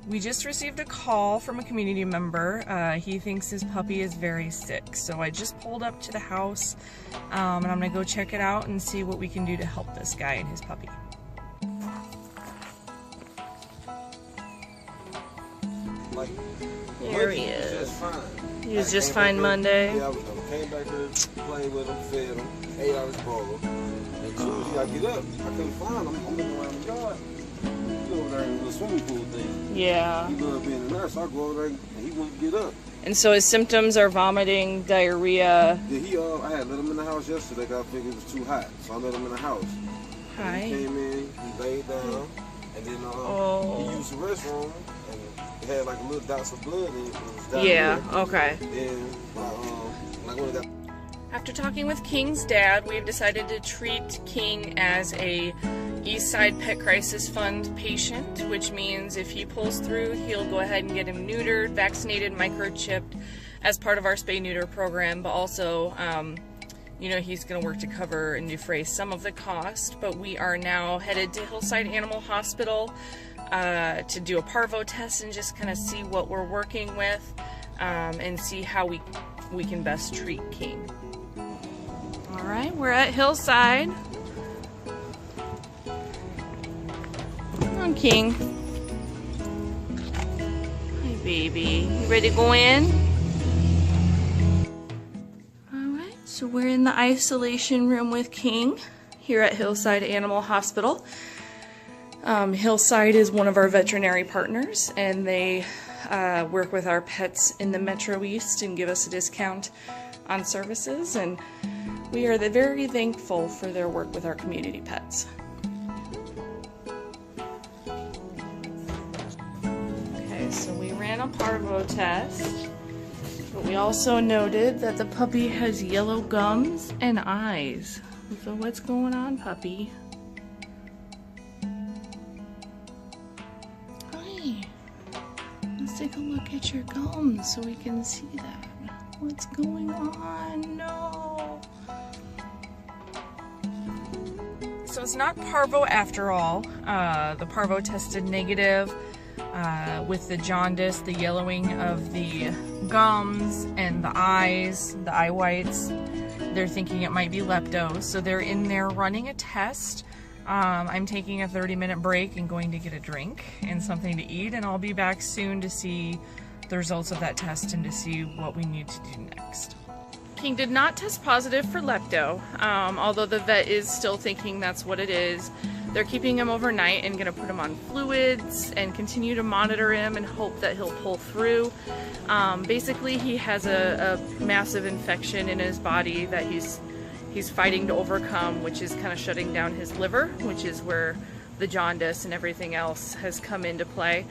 We just received a call from a community member. He thinks his puppy is very sick. So I just pulled up to the house and I'm gonna go check it out and see what we can do to help this guy and his puppy. Here he is. He was just fine Monday. Yeah, I came back here, played with him, fed him, 8 hours bowl. And as soon as I get up, I couldn't find him. I'm looking around the yard. He over there in the swimming pool thing. Yeah. He loved being in there, so I go over there and he wouldn't get up. And so his symptoms are vomiting, diarrhea. Yeah, I had let him in the house yesterday because I figured it was too hot. So I let him in the house. Hi. He came in, he laid down, and then he used the restroom, and it had like a little dots of blood in it. It was down Yeah, there. okay. Then when I went and got... After talking with King's dad, we've decided to treat King as a Eastside Pet Crisis Fund patient, which means if he pulls through, he'll go ahead and get him neutered, vaccinated, microchipped as part of our spay-neuter program, but also, you know, he's going to work to cover and defray some of the cost. But we are now headed to Hillside Animal Hospital to do a parvo test and just kind of see what we're working with and see how we can best treat King. All right, we're at Hillside. Come on, King. Hi, baby. You ready to go in? All right, so we're in the isolation room with King here at Hillside Animal Hospital. Hillside is one of our veterinary partners, and they work with our pets in the Metro East and give us a discount on services, and we are very thankful for their work with our community pets. Okay, so we ran a parvo test, but we also noted that the puppy has yellow gums and eyes. So what's going on, puppy? Hi. Let's take a look at your gums so we can see that. What's going on? No. So it's not parvo after all. The parvo tested negative with the jaundice, the yellowing of the gums and the eyes, the eye whites. They're thinking it might be lepto, so they're in there running a test. I'm taking a 30-minute break and going to get a drink and something to eat, and I'll be back soon to see the results of that test and to see what we need to do next. King did not test positive for lepto, although the vet is still thinking that's what it is. They're keeping him overnight and going to put him on fluids and continue to monitor him and hope that he'll pull through. Basically, he has a massive infection in his body that he's fighting to overcome, which is kind of shutting down his liver, which is where the jaundice and everything else has come into play.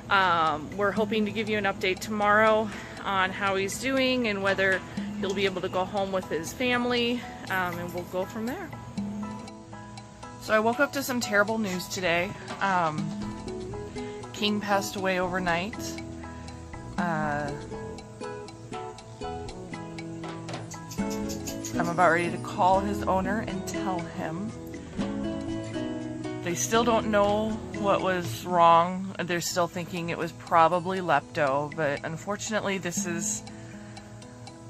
We're hoping to give you an update tomorrow on how he's doing and whether he'll be able to go home with his family, and we'll go from there. So I woke up to some terrible news today. King passed away overnight. I'm about ready to call his owner and tell him. They still don't know what was wrong. They're still thinking it was probably lepto, but unfortunately this is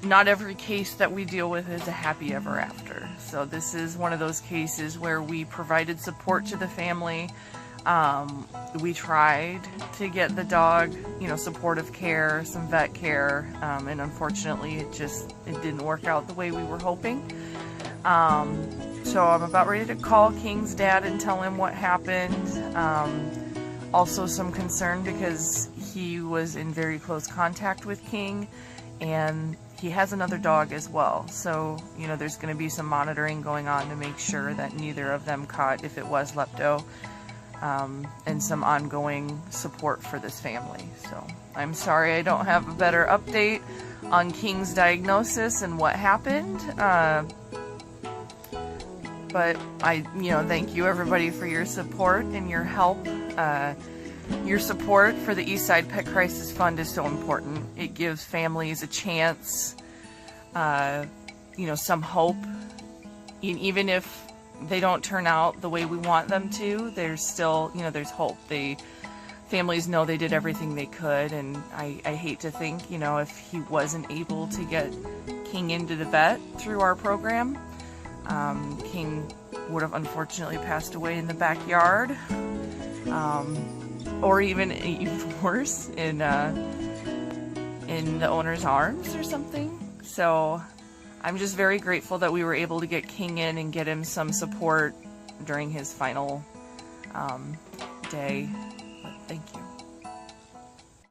not every case that we deal with is a happy ever after. So this is one of those cases where we provided support to the family. We tried to get the dog, you know, supportive care, some vet care, and unfortunately it didn't work out the way we were hoping. So I'm about ready to call King's dad and tell him what happened. Also some concern because he was in very close contact with King, and he has another dog as well. So, you know, there's going to be some monitoring going on to make sure that neither of them caught if it was lepto, and some ongoing support for this family. So I'm sorry I don't have a better update on King's diagnosis and what happened. But thank you everybody for your support and your help. Your support for the Eastside Pet Crisis Fund is so important. It gives families a chance, some hope. Even if they don't turn out the way we want them to, there's still, there's hope. The families know they did everything they could, and I hate to think, you know, if he wasn't able to get King into the vet through our program, King would have unfortunately passed away in the backyard, or even worse, in the owner's arms or something. So I'm just very grateful that we were able to get King in and get him some support during his final day. But thank you.